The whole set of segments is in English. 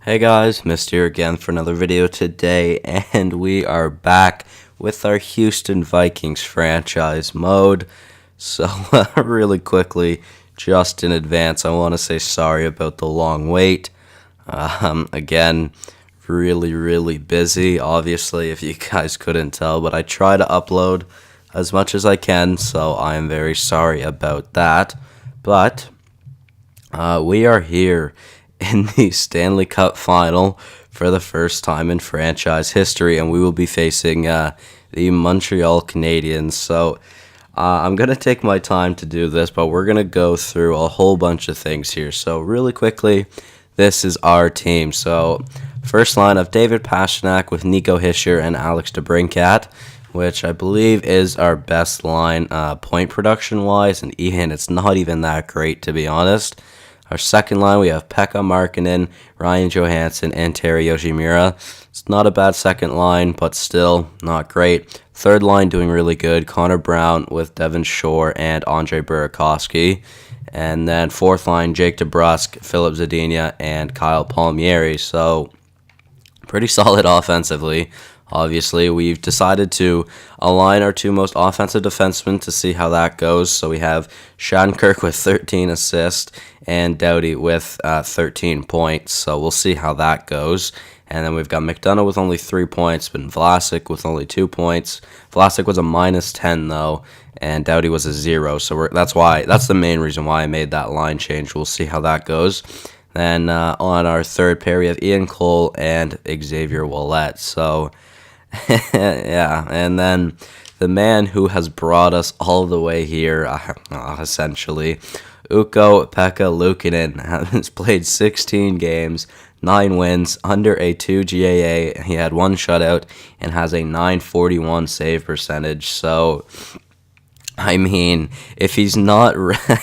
Hey guys, Missed here again for another video today, and we are back with our Houston Vikings franchise mode. So, really quickly, just in advance, I want to say sorry about the long wait. Again, really busy, obviously, if you guys couldn't tell, but I try to upload as much as I can, so I am very sorry about that. But we are here in the Stanley Cup final for the first time in franchise history, and we will be facing the Montreal Canadiens. So I'm going to take my time to do this, but we're going to go through a whole bunch of things here. So really quickly, this is our team. So first line of David Pastrnak with Nico Hischier and Alex DeBrincat, which I believe is our best line point production-wise, and Ian, it's not even that great, to be honest. Our second line, we have Pekka Markkanen, Ryan Johansson, and Terry Yoshimura. It's not a bad second line, but still not great. Third line doing really good, Connor Brown with Devin Shore and Andre Burakovsky. And then fourth line, Jake DeBrusk, Philip Zadina, and Kyle Palmieri. So pretty solid offensively. Obviously, we've decided to align our two most offensive defensemen to see how that goes. So we have Shattenkirk with 13 assists and Doughty with 13 points. So we'll see how that goes. And then we've got McDonough with only 3 points, but Vlasic with only 2 points. Vlasic was a -10 though, and Doughty was a 0. So that's the main reason why I made that line change. We'll see how that goes. Then on our third pair, we have Ian Cole and Xavier Ouellet. So yeah, and then the man who has brought us all the way here, essentially, Ukko-Pekka Luukkonen, has played 16 games, 9 wins, under a 2 GAA. He had 1 shutout and has a .941 save percentage. So I mean, if he's not,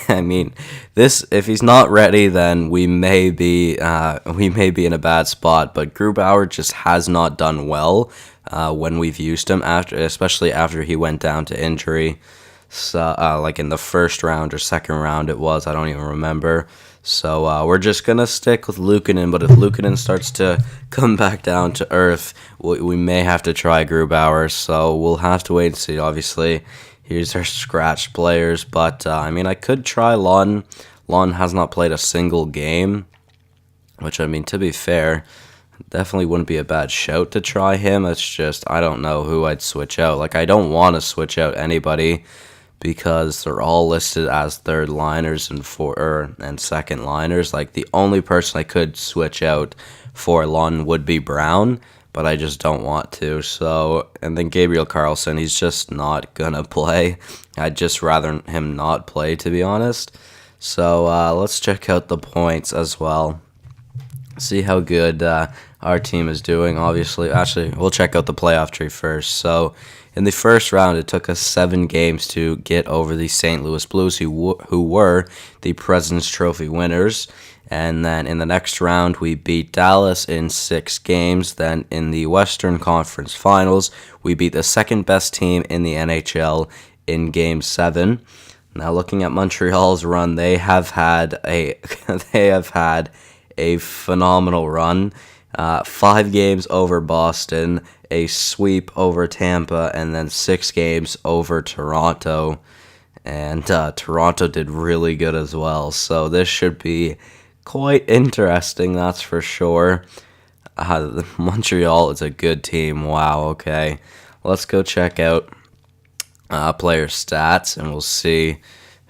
if he's not ready, then we may be in a bad spot. But Grubauer just has not done well when we've used him especially after he went down to injury. So, like in the first round or second round, it was. I don't even remember. So we're just gonna stick with Luukkonen. But if Luukkonen starts to come back down to earth, we may have to try Grubauer. So we'll have to wait and see. Obviously. Here's our scratched players, but I could try Lon. Lon has not played a single game, which, to be fair, definitely wouldn't be a bad shout to try him. It's just, I don't know who I'd switch out. Like, I don't want to switch out anybody because they're all listed as third liners and second liners. Like, the only person I could switch out for Lon would be Brown, but I just don't want to. So, and then Gabriel Carlson, he's just not gonna play. I'd just rather him not play, to be honest. So let's check out the points as well. See how good our team is doing. Obviously, actually, we'll check out the playoff tree first. So, in the first round, it took us 7 games to get over the St. Louis Blues, who were the President's Trophy winners. And then in the next round, we beat Dallas in 6 games. Then in the Western Conference Finals, we beat the second best team in the NHL in Game 7. Now looking at Montreal's run, they have had a phenomenal run. 5 games over Boston, a sweep over Tampa, and then 6 games over Toronto. And Toronto did really good as well. So this should be quite interesting, that's for sure. Montreal is a good team. Wow, okay. Let's go check out player stats, and we'll see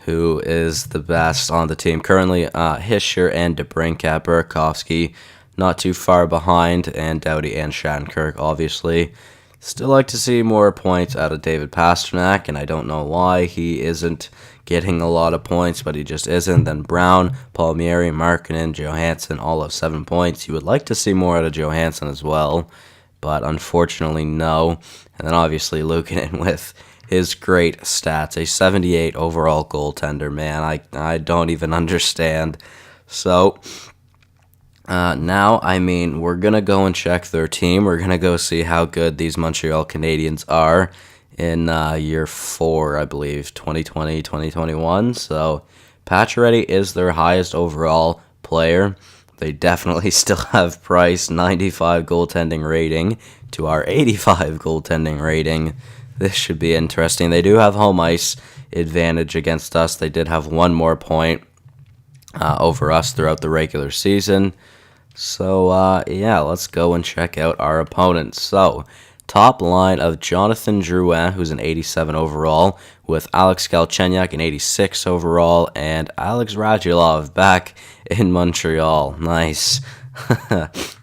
who is the best on the team. Currently, Hischier and DeBrincat, Burakovsky, not too far behind, and Doughty and Shattenkirk, obviously. Still like to see more points out of David Pastrnak, and I don't know why he isn't getting a lot of points, but he just isn't. Then Brown, Palmieri, Markkanen, Johansson, all of 7 points. You would like to see more out of Johansson as well, but unfortunately no. And then obviously Luukkonen with his great stats, a 78 overall goaltender. Man, I don't even understand. So now, we're going to go and check their team. We're going to go see how good these Montreal Canadiens are in year 4, I believe, 2020, 2021. So Pacioretty is their highest overall player, They definitely still have Price, 95 goaltending rating to our 85 goaltending rating. This should be interesting. They do have home ice advantage against us. They did have one more point over us throughout the regular season. So, yeah, let's go and check out our opponents. So, top line of Jonathan Drouin, who's an 87 overall, with Alex Galchenyuk, an 86 overall, and Alex Radulov back in Montreal. Nice.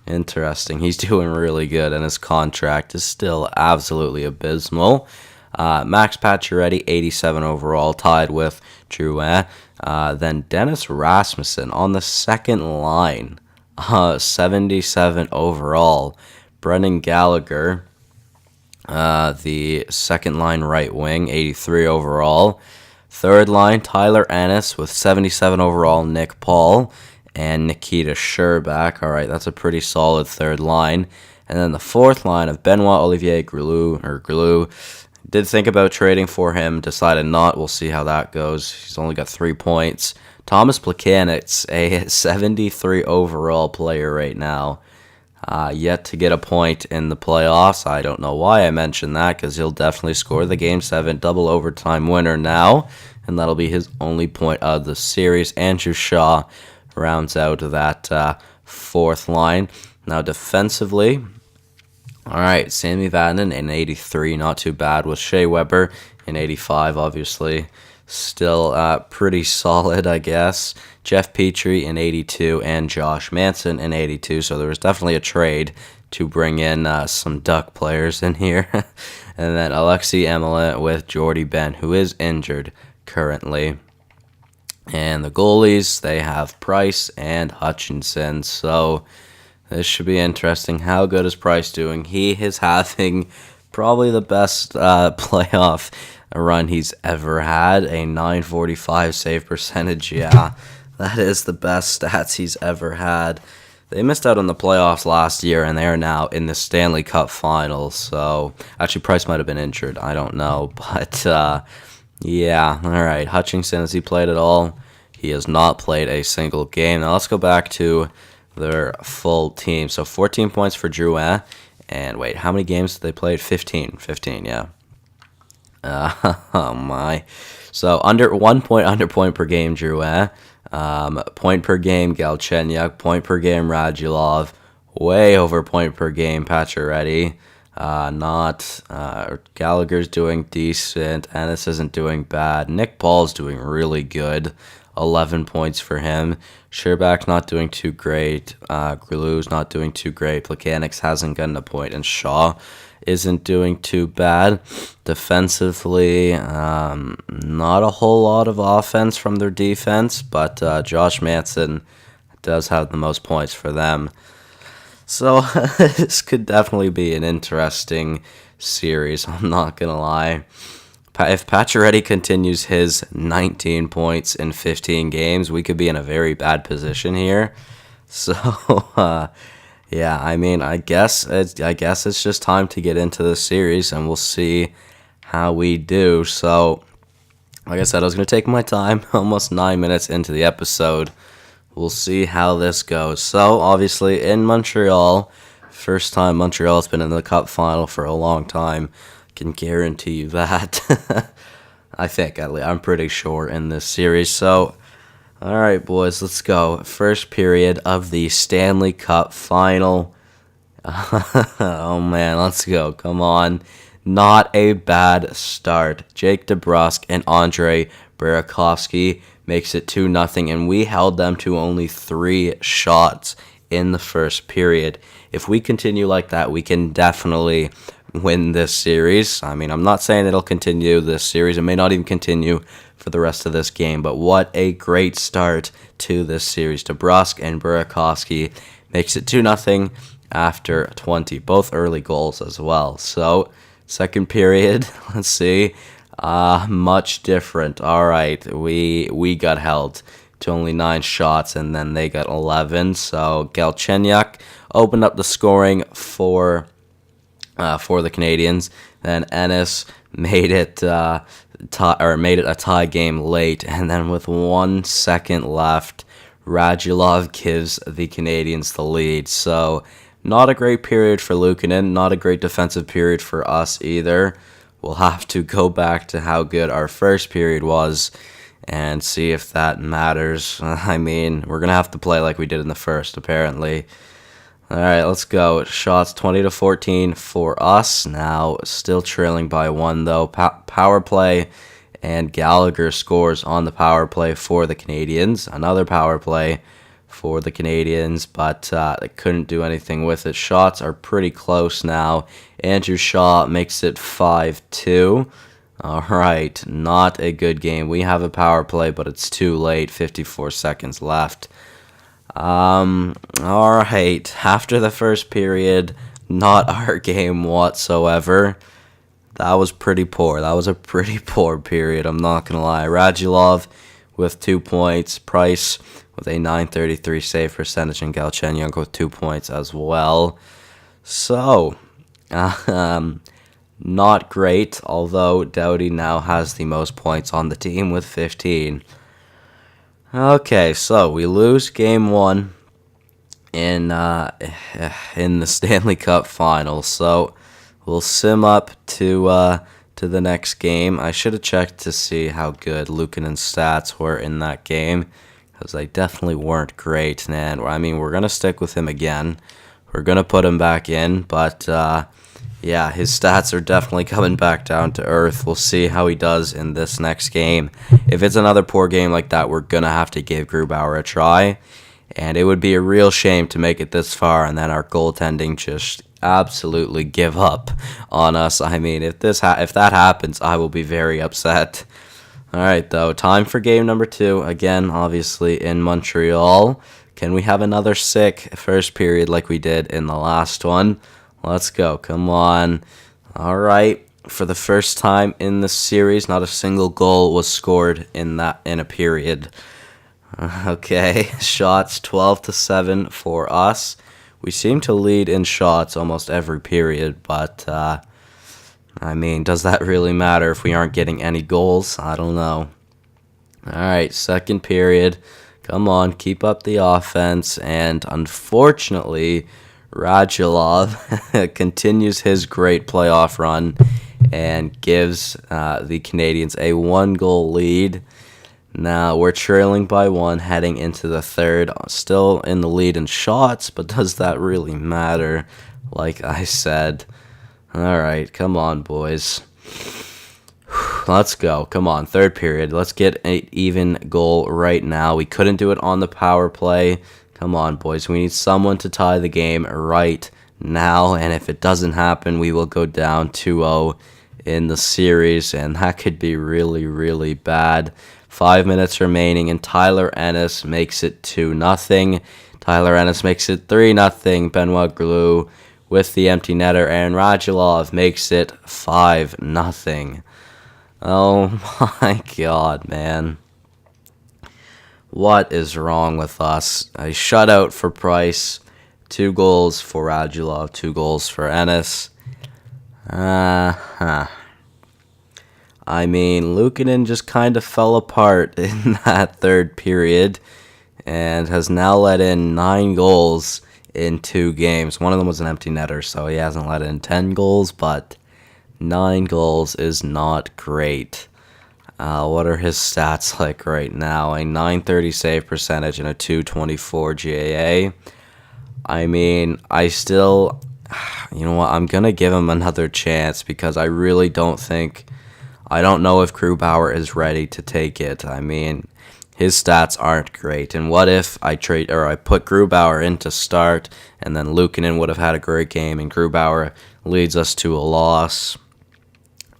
Interesting. He's doing really good, and his contract is still absolutely abysmal. Max Pacioretty, 87 overall, tied with Drouin. Then Dennis Rasmussen on the second line, 77 overall. Brendan Gallagher, the second line right wing, 83 overall. Third line, Tyler Ennis with 77 overall, Nick Paul, and Nikita Sherbak. All right, that's a pretty solid third line. And then the fourth line of Benoit Olivier Grilou. Did think about trading for him, decided not. We'll see how that goes. He's only got 3 points. Thomas Plekanec, a 73 overall player right now. Yet to get a point in the playoffs. I don't know why I mentioned that, because he'll definitely score the Game 7 double overtime winner now, and that'll be his only point of the series. Andrew Shaw rounds out that fourth line. Now defensively, all right, Sammy Vatanen in 83, not too bad, with Shea Weber in 85, obviously. Still pretty solid, I guess. Jeff Petrie in 82 and Josh Manson in 82. So there was definitely a trade to bring in some Duck players in here. And then Alexei Emelin with Jordy Ben, who is injured currently. And the goalies, they have Price and Hutchinson. So this should be interesting. How good is Price doing? He is having probably the best playoff run he's ever had, a 945 save percentage. Yeah, that is the best stats he's ever had. They missed out on the playoffs last year, and they are now in the Stanley Cup Finals. So, actually, Price might have been injured. I don't know. But, yeah. All right. Hutchinson, has he played at all? He has not played a single game. Now, let's go back to their full team. So, 14 points for Drouin. And, wait, how many games did they play? 15. 15, yeah. Oh, my. So, under 1 point under point per game, Drouin. Point per game, Galchenyuk. Point per game, Radulov. Way over point per game, Pacioretty. Gallagher's doing decent. Ennis isn't doing bad. Nick Paul's doing really good. 11 points for him. Sherbak's not doing too great. Grilou's not doing too great. Plekanec hasn't gotten a point. And Shaw isn't doing too bad. Defensively, not a whole lot of offense from their defense, but Josh Manson does have the most points for them. So this could definitely be an interesting series, I'm not going to lie. If Pacioretty continues his 19 points in 15 games, we could be in a very bad position here. So, yeah, I mean, I guess it's just time to get into the series, and we'll see how we do. So, like I said, I was going to take my time, almost 9 minutes into the episode. We'll see how this goes. So, obviously, in Montreal, first time Montreal's been in the Cup final for a long time. Can guarantee you that. I think, at least, I'm pretty sure in this series. So, all right, boys, let's go. First period of the Stanley Cup final. Oh, man, let's go. Come on. Not a bad start. Jake DeBrusk and Andre Burakovsky makes it 2-0, and we held them to only 3 shots in the first period. If we continue like that, we can definitely win this series. I mean, I'm not saying it'll continue this series. It may not even continue for the rest of this game, but what a great start to this series. DeBrusk and Burakovsky makes it 2-0 after 20, both early goals as well. So, second period, let's see, much different. All right, we got held to only 9 shots, and then they got 11. So Galchenyuk opened up the scoring for the Canadians. Then Ennis made it a tie game late, and then with 1 second left, Radulov gives the Canadians the lead. So, not a great period for Luukkonen, not a great defensive period for us either. We'll have to go back to how good our first period was and see if that matters. I mean, we're going to have to play like we did in the first, apparently. All right, let's go. Shots 20-14 for us. Now, still trailing by 1, though. Power play, and Gallagher scores on the power play for the Canadians. Another power play for the Canadians, but they couldn't do anything with it. Shots are pretty close now. Andrew Shaw makes it 5-2. All right, not a good game. We have a power play, but it's too late. 54 seconds left. All right, after the first period, not our game whatsoever. That was pretty poor. That was a pretty poor period, I'm not going to lie. Radulov with 2 points. Price with a .933 save percentage, and Galchenyuk with 2 points as well. So, not great, although Doughty now has the most points on the team with 15. Okay, so we lose game 1 in the Stanley Cup Finals. So we'll sim up to the next game. I should have checked to see how good Luukkonen's stats were in that game, because they definitely weren't great. And I mean, we're gonna stick with him again. We're gonna put him back in, but yeah, his stats are definitely coming back down to earth. We'll see how he does in this next game. If it's another poor game like that, we're going to have to give Grubauer a try. And it would be a real shame to make it this far and then our goaltending just absolutely give up on us. I mean, if that happens, I will be very upset. All right, though, time for game number 2. Again, obviously in Montreal. Can we have another sick first period like we did in the last one? Let's go. Come on. All right. For the first time in the series, not a single goal was scored in a period. Okay. Shots 12-7 for us. We seem to lead in shots almost every period, but I mean, does that really matter if we aren't getting any goals? I don't know. All right, second period. Come on, keep up the offense, and unfortunately, Radulov continues his great playoff run and gives the Canadians a 1-goal lead. Now we're trailing by 1 heading into the third, still in the lead in shots, but does that really matter? Like I said. All right, come on, boys. Let's go. Come on, third period. Let's get an even goal right now. We couldn't do it on the power play. Come on, boys. We need someone to tie the game right now, and if it doesn't happen, we will go down 2-0 in the series, and that could be really, really bad. 5 minutes remaining, and Tyler Ennis makes it 2-0. Tyler Ennis makes it 3-0. Benoit Glue with the empty netter, and Radulov makes it 5-0. Oh my god, man. What is wrong with us? A shutout for Price, 2 goals for Radulov, 2 goals for Ennis. I mean, Luukkonen just kind of fell apart in that third period and has now let in 9 goals in 2 games. One of them was an empty netter, so he hasn't let in 10 goals, but 9 goals is not great. What are his stats like right now? A .930 save percentage and a .224 GAA. I mean, you know what? I'm going to give him another chance because I really don't know if Grubauer is ready to take it. I mean, his stats aren't great. And what if I put Grubauer in to start and then Luukkonen would have had a great game and Grubauer leads us to a loss?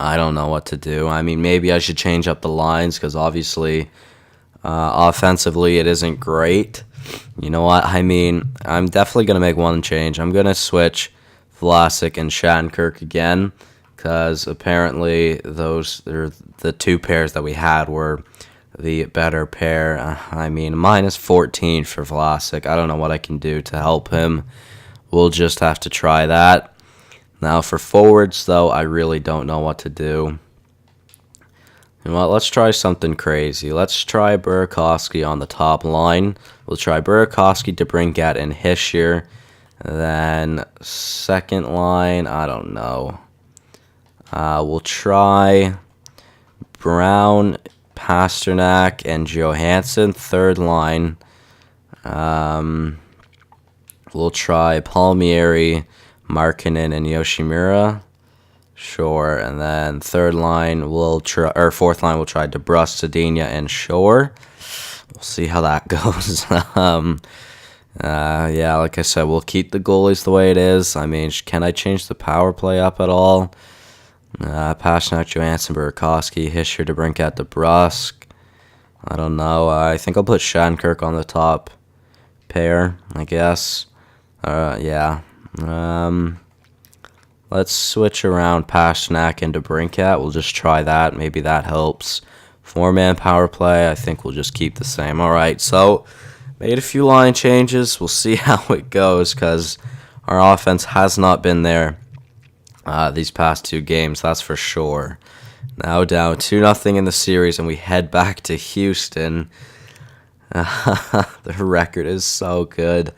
I don't know what to do. I mean, maybe I should change up the lines because obviously offensively it isn't great. You know what? I mean, I'm definitely going to make one change. I'm going to switch Vlasic and Shattenkirk again because apparently the 2 pairs that we had were the better pair. I mean, -14 for Vlasic. I don't know what I can do to help him. We'll just have to try that. Now for forwards, though, I really don't know what to do. Well, let's try something crazy. Let's try Burakovsky on the top line. We'll try Burakovsky, DeBrincat, and Hischier. Then second line, I don't know. We'll try Brown, Pasternak, and Johansson. Third line, we'll try Palmieri, Markkanen, and Yoshimura. Sure, and then third line we'll try, or fourth line we'll try DeBrus, Sedina, and Shore. We'll see how that goes. Yeah, like I said, we'll keep the goalies the way it is. I mean, can I change the power play up at all? Pasternak, Johansson, Burakovsky, Hischier, DeBrincat, DeBrus. I don't know. I think I'll put Shattenkirk on the top pair, I guess. Yeah. Let's switch around Pasternak and DeBrincat. We'll just try that. Maybe that helps. Four-man power play, I think we'll just keep the same. All right, so made a few line changes. We'll see how it goes because our offense has not been there these past two games, that's for sure. Now down 2-0 in the series, and we head back to Houston. The record is so good.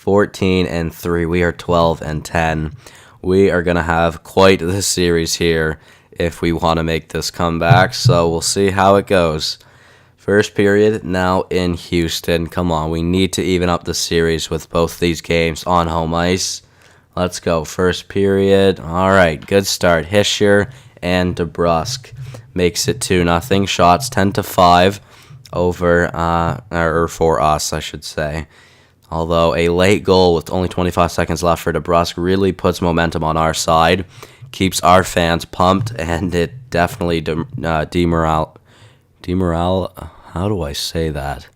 14-3. We are 12-10. We are going to have quite the series here if we want to make this comeback, so we'll see how it goes. First period now in Houston. Come on, we need to even up the series with both these games on home ice. Let's go. First period. All right, good start. Hischier and DeBrus makes it 2-0. Shots 10-5 over, or for us, I should say. Although a late goal with only 25 seconds left for DeBrus really puts momentum on our side, keeps our fans pumped, and it definitely how do I say that?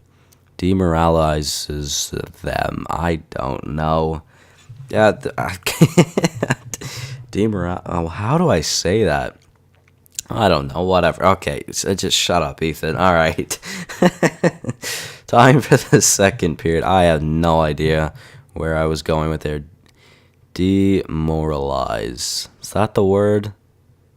Demoralizes them. I don't know. Yeah, how do I say that? I don't know, whatever. Okay, so just shut up, Ethan. All right. Time for the second period. I have no idea where I was going with there. Demoralize. Is that the word?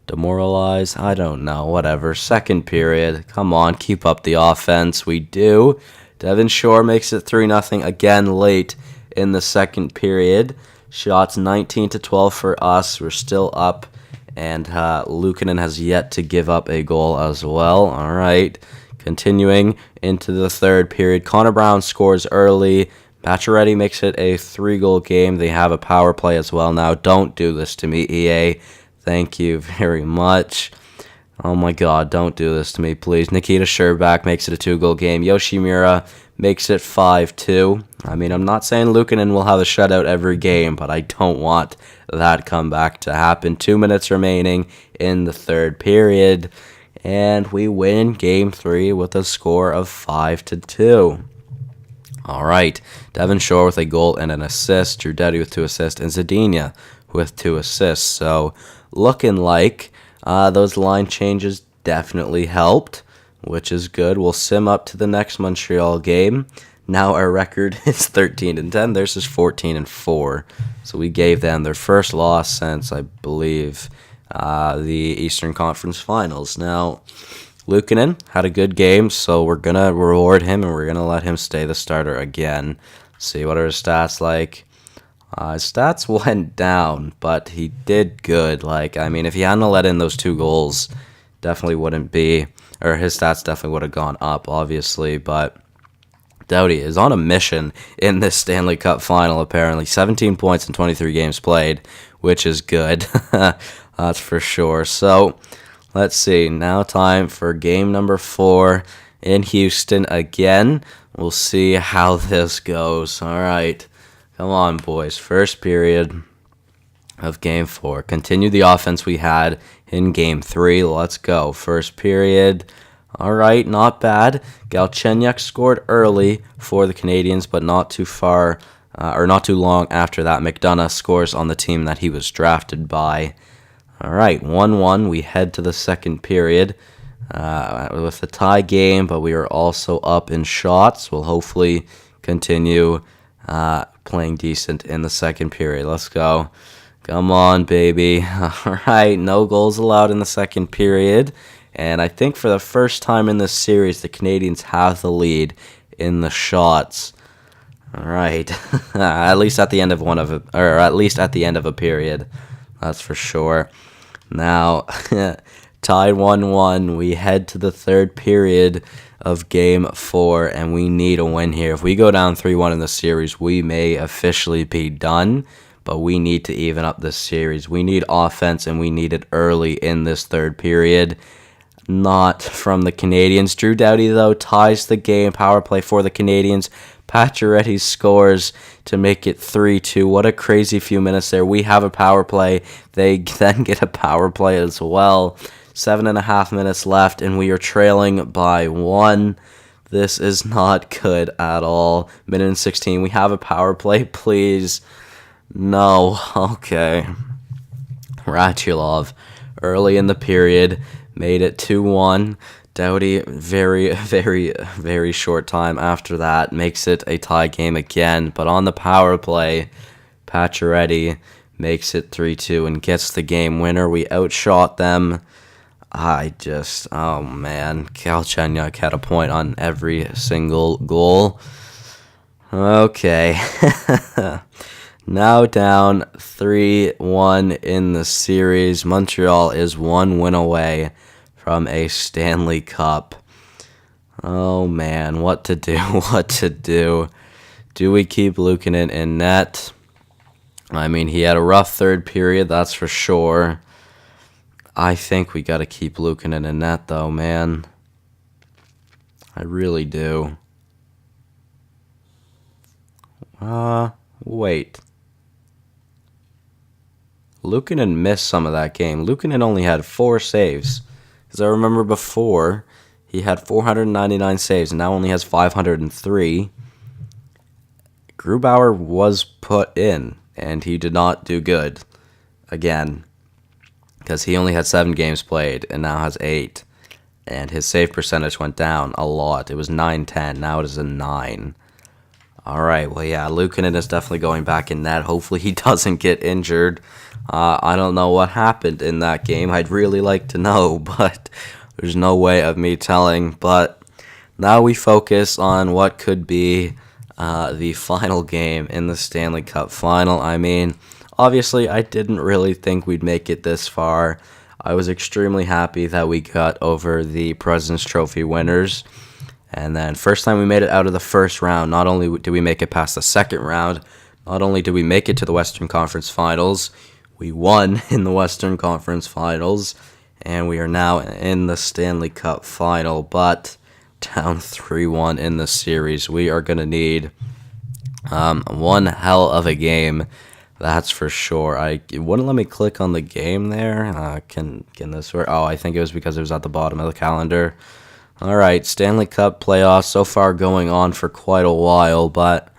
Demoralize? I don't know. Whatever. Second period. Come on, keep up the offense. We do. Devin Shore makes it 3-0 again late in the second period. Shots 19-12 for us. We're still up. And Luukkonen has yet to give up a goal as well. All right. Continuing into the third period. Connor Brown scores early. Pacioretty makes it a 3-goal game. They have a power play as well now. Don't do this to me, EA. Thank you very much. Oh my god, don't do this to me, please. Nikita Sherbak makes it a 2-goal game. Yoshimura makes it 5-2. I mean, I'm not saying Luukkonen will have a shutout every game, but I don't want that comeback to happen. 2 minutes remaining in the third period, and we win Game 3 with a score of 5-2. All right, Devin Shore with a goal and an assist, Drew Doughty with 2 assists, and Zadina with 2 assists. So, looking like those line changes definitely helped, which is good. We'll sim up to the next Montreal game. Now our record is 13-10. Theirs is 14-4. So we gave them their first loss since, I believe, the Eastern Conference Finals. Now, Luukkonen had a good game, so we're going to reward him, and we're going to let him stay the starter again. See what are his stats like. His stats went down, but he did good. Like, I mean, if he hadn't let in those 2 goals, definitely wouldn't be, or his stats definitely would have gone up, obviously, but Doughty is on a mission in this Stanley Cup final, apparently. 17 points in 23 games played, which is good. That's for sure. So, let's see. Now time for game number 4 in Houston again. We'll see how this goes. All right. Come on, boys. First period of Game 4. Continue the offense we had in Game 3. Let's go. First period. All right, not bad. Galchenyuk scored early for the Canadians, but not too far, or not too long after that. McDonough scores on the team that he was drafted by. All right, 1-1. We head to the second period with a tie game, but we are also up in shots. We'll hopefully continue playing decent in the second period. Let's go. Come on, baby. All right, no goals allowed in the second period. And I think for the first time in this series, the Canadians have the lead in the shots. All right, at least at the end of at least at the end of a period, that's for sure. Now, tied 1-1. We head to the third period of Game 4, and we need a win here. If we go down 3-1 in the series, we may officially be done, but we need to even up this series. We need offense, and we need it early in this third period. Not from the Canadians. Drew Doughty, though, ties the game. Power play for the Canadians. Pacioretty scores to make it 3-2. What a crazy few minutes there. We have a power play. They then get a power play as well. 7.5 minutes left, and we are trailing by 1. This is not good at all. Minute and 16. We have a power play, please. No. Okay. Radulov, early in the period, made it 2-1. Doughty, very short time after that, makes it a tie game again. But on the power play, Pacioretty makes it 3-2 and gets the game winner. We outshot them. Oh man, Galchenyuk had a point on every single goal. Okay. Now down 3-1 in the series. Montreal is 1 win away from a Stanley Cup. Oh man, what to do, what to do. Do we keep Luukkonen in net? I mean, he had a rough third period, that's for sure. I think we got to keep Luukkonen in net, though, man. I really do. Wait. Luukkonen missed some of that game. Luukkonen only had 4 saves. Because I remember before, he had 499 saves, and now only has 503. Grubauer was put in, and he did not do good. Again. Because he only had 7 games played, and now has 8. And his save percentage went down a lot. It was 9-10. Now it is a 9. Alright, well, yeah, Luukkonen is definitely going back in net. Hopefully he doesn't get injured. I don't know what happened in that game. I'd really like to know, but there's no way of me telling. But now we focus on what could be the final game in the Stanley Cup final. I mean, obviously, I didn't really think we'd make it this far. I was extremely happy that we got over the President's Trophy winners. And then first time we made it out of the first round, not only did we make it past the second round, not only did we make it to the Western Conference Finals, we won in the Western Conference Finals, and we are now in the Stanley Cup Final, but down 3-1 in the series. We are going to need one hell of a game, that's for sure. It wouldn't let me click on the game there. Can this work? Oh, I think it was because it was at the bottom of the calendar. All right, Stanley Cup playoffs so far going on for quite a while, but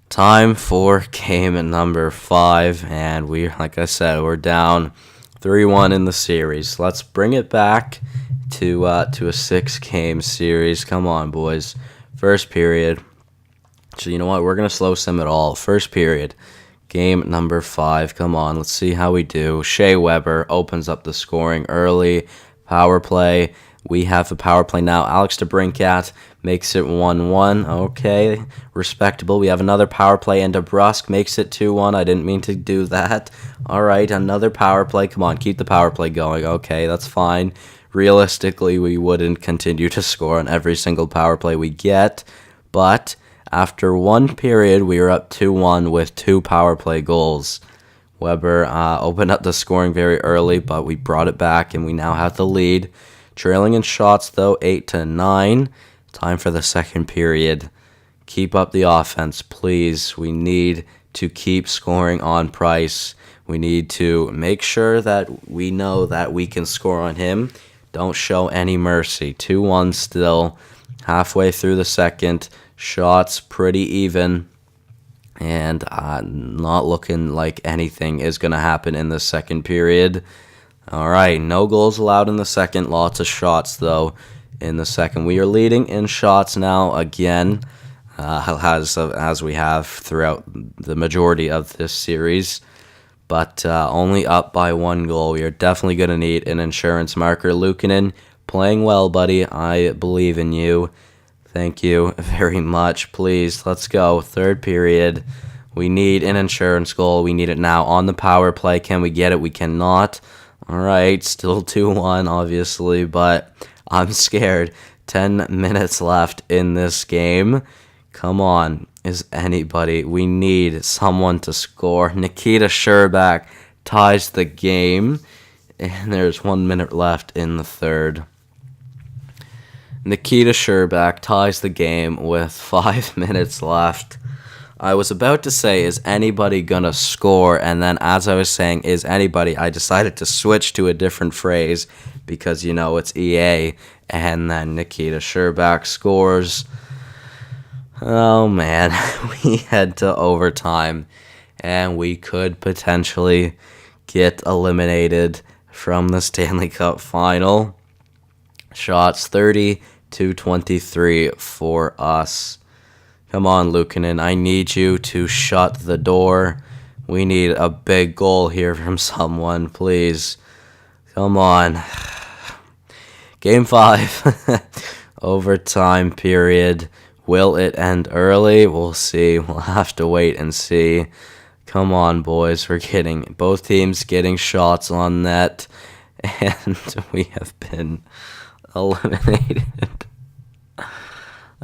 time for game number 5, and like I said, we're down 3-1 in the series. Let's bring it back to a 6-game series. Come on, boys. First period. So you know what? We're gonna slow sim it all. First period, game number 5. Come on, let's see how we do. Shea Weber opens up the scoring early. Power play. We have the power play now. Alex DeBrincat makes it 1-1. Okay, respectable. We have another power play, and DeBrusk makes it 2-1. I didn't mean to do that. All right, another power play. Come on, keep the power play going. Okay, that's fine. Realistically, we wouldn't continue to score on every single power play we get, but after one period, we were up 2-1 with 2 power play goals. Weber opened up the scoring very early, but we brought it back, and we now have the lead. Trailing in shots, though, 8-9. Time for the second period. Keep up the offense, please. We need to keep scoring on Price. We need to make sure that we know that we can score on him. Don't show any mercy. 2-1 still. Halfway through the second. Shots pretty even. And not looking like anything is going to happen in the second period. All right, no goals allowed in the second. Lots of shots, though, in the second. We are leading in shots now again, as we have throughout the majority of this series, but only up by 1 goal. We are definitely going to need an insurance marker. Luukkonen Playing well, buddy. I believe in you. Thank you very much. Please, let's go. Third period. We need an insurance goal. We need it now on the power play. Can we get it? We cannot. All right, still 2-1, obviously, but I'm scared. 10 minutes left in this game. Come on, is anybody? We need someone to score. Nikita Sherbak ties the game, and there's 1 minute left in the third. Nikita Sherbak ties the game with 5 minutes left. I was about to say, is anybody gonna score? And then as I was saying, is anybody, I decided to switch to a different phrase because, you know, it's EA. And then Nikita Sherbak scores. Oh, man. We head to overtime. And we could potentially get eliminated from the Stanley Cup final. Shots 30-23 for us. Come on, Luukkonen. I need you to shut the door. We need a big goal here from someone, please. Come on. Game 5. Overtime period. Will it end early? We'll see. We'll have to wait and see. Come on, boys. We're getting both teams getting shots on net. And we have been eliminated.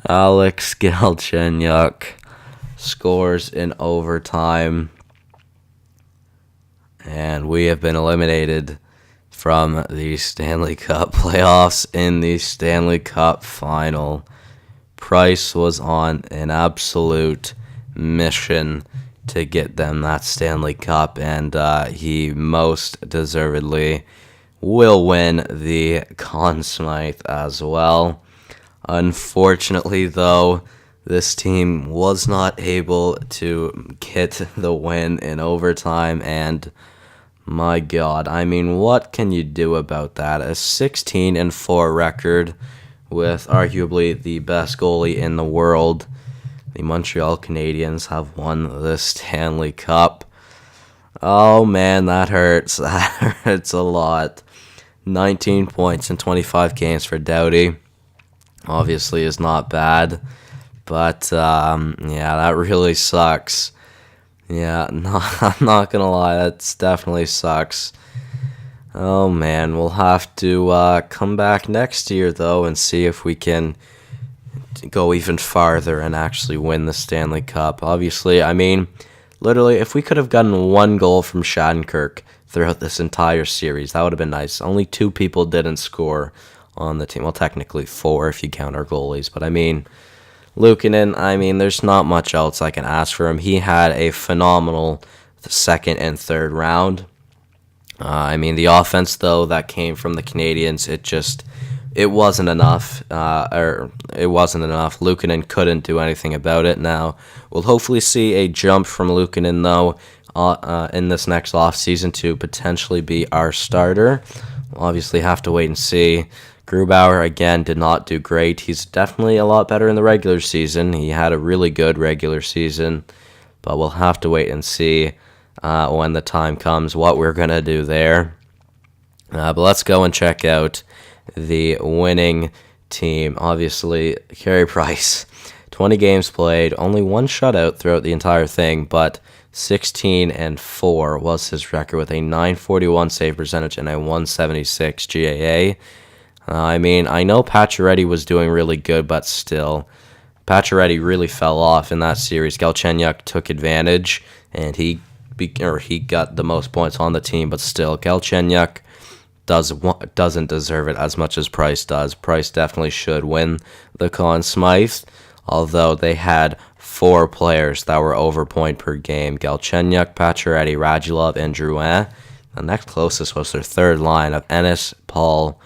Alex Galchenyuk scores in overtime. And we have been eliminated from the Stanley Cup playoffs in the Stanley Cup final. Price was on an absolute mission to get them that Stanley Cup, and he most deservedly will win the Conn Smythe as well. Unfortunately, though, this team was not able to get the win in overtime, and my God, I mean, what can you do about that? A 16-4 record with arguably the best goalie in the world. The Montreal Canadiens have won the Stanley Cup. Oh, man, that hurts. That hurts a lot. 19 points in 25 games for Doughty. Obviously is not bad, but yeah, that really sucks. Yeah, no, I'm not gonna lie, that definitely sucks. Oh man, we'll have to come back next year though and see if we can go even farther and actually win the Stanley Cup. Obviously, I mean, literally, if we could have gotten one goal from Shattenkirk throughout this entire series, that would have been nice. Only 2 people didn't score on the team. Well, technically 4 if you count our goalies. But, I mean, Luukkonen, I mean, there's not much else I can ask for him. He had a phenomenal second and third round. I mean, the offense, though, that came from the Canadiens, it wasn't enough. It wasn't enough. Luukkonen couldn't do anything about it. Now, we'll hopefully see a jump from Luukkonen, though, in this next offseason to potentially be our starter. We'll obviously have to wait and see. Grubauer, again, did not do great. He's definitely a lot better in the regular season. He had a really good regular season, but we'll have to wait and see when the time comes what we're going to do there. But let's go and check out the winning team. Obviously, Carey Price, 20 games played, only 1 shutout throughout the entire thing, but 16-4 was his record with a .941 save percentage and a .176 GAA. I mean, I know Pacioretty was doing really good, but still, Pacioretty really fell off in that series. Galchenyuk took advantage, and he got the most points on the team, but still, Galchenyuk doesn't deserve it as much as Price does. Price definitely should win the Conn Smythe, although they had 4 players that were over point per game. Galchenyuk, Pacioretty, Radulov, and Drouin. The next closest was their third line of Ennis, Paul,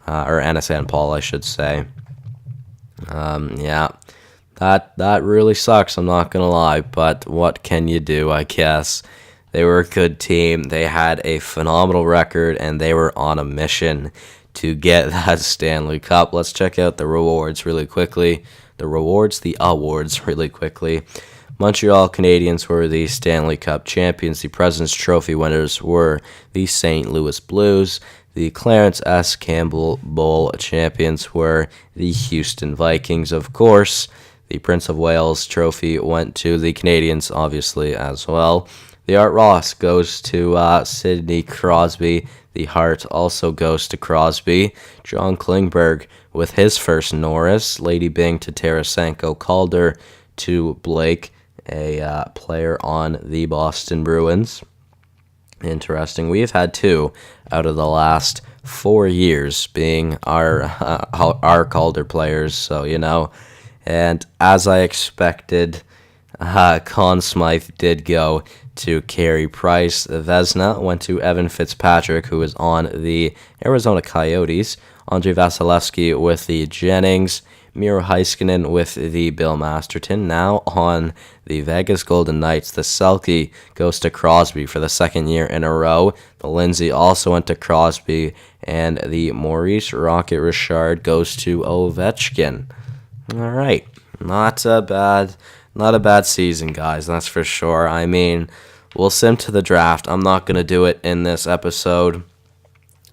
or Ennis and Paul, I should say. Yeah, that really sucks, I'm not going to lie, but what can you do, I guess. They were a good team, they had a phenomenal record, and they were on a mission to get that Stanley Cup. Let's check out the awards really quickly. Montreal Canadiens were the Stanley Cup champions. The President's Trophy winners were the St. Louis Blues. The Clarence S. Campbell Bowl champions were the Houston Vikings, of course. The Prince of Wales trophy went to the Canadians, obviously, as well. The Art Ross goes to Sidney Crosby. The Hart also goes to Crosby. John Klingberg with his first Norris. Lady Byng to Tarasenko. Calder to Blake, a player on the Boston Bruins. Interesting. We've had 2 out of the last 4 years being our Calder players, so, And as I expected, Conn Smythe did go to Carey Price. Vezina went to Evan Fitzpatrick, who is on the Arizona Coyotes. Andrei Vasilevsky with the Jennings. Miro Heiskanen with the Bill Masterton. Now on the Vegas Golden Knights, the Selke goes to Crosby for the second year in a row. The Lindsay also went to Crosby, and the Maurice Rocket Richard goes to Ovechkin. All right, not a bad season, guys. That's for sure. I mean, we'll sim to the draft. I'm not gonna do it in this episode.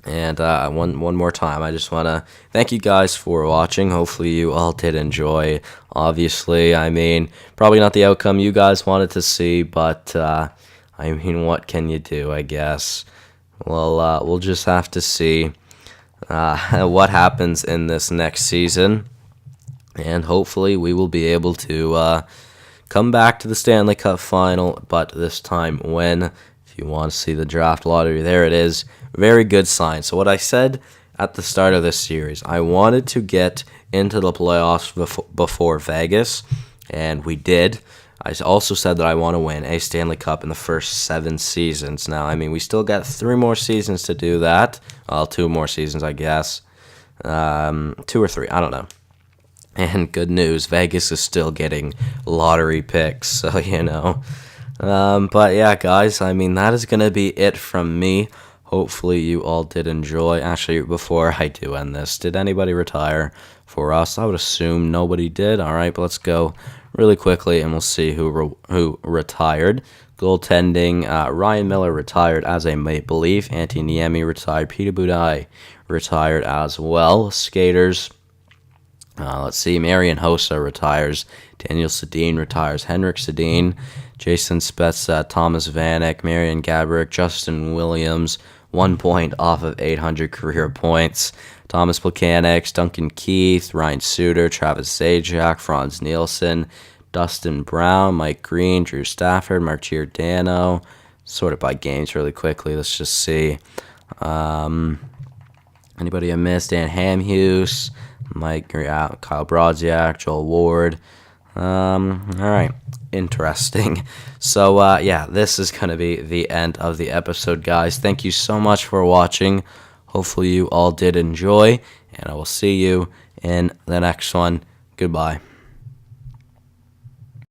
And one more time, I just want to thank you guys for watching. Hopefully you all did enjoy. Obviously, I mean, probably not the outcome you guys wanted to see, but I mean, what can you do, I guess? Well, we'll just have to see what happens in this next season. And hopefully we will be able to come back to the Stanley Cup final, but this time win. If you want to see the draft lottery, there it is. Very good sign. So what I said at the start of this series, I wanted to get into the playoffs before Vegas, and we did. I also said that I want to win a Stanley Cup in the first 7 seasons. Now, I mean, we still got 3 more seasons to do that. Well, 2 more seasons, I guess. 2 or 3, I don't know. And good news, Vegas is still getting lottery picks, so, But yeah, guys, I mean, that is going to be it from me. Hopefully you all did enjoy. Actually, before I do end this, did anybody retire for us? I would assume nobody did. All right, but let's go really quickly, and we'll see who retired. Goaltending, Ryan Miller retired as a Maple Leaf. Antti Niemi retired. Peter Budaj retired as well. Skaters, let's see. Marian Hossa retires. Daniel Sedin retires. Henrik Sedin. Jason Spezza, Thomas Vanek, Marian Gaborik, Justin Williams, 1 point off of 800 career points. Thomas Plekanec, Duncan Keith, Ryan Suter, Travis Zajac, Franz Nielsen, Dustin Brown, Mike Green, Drew Stafford, Mark Giordano. Sort it by games really quickly. Let's just see. Anybody I missed? Dan Hamhuis, Kyle Brodziak, Joel Ward. All right. Interesting. So, yeah, this is going to be the end of the episode, guys. Thank you so much for watching. Hopefully you all did enjoy, and I will see you in the next one. Goodbye.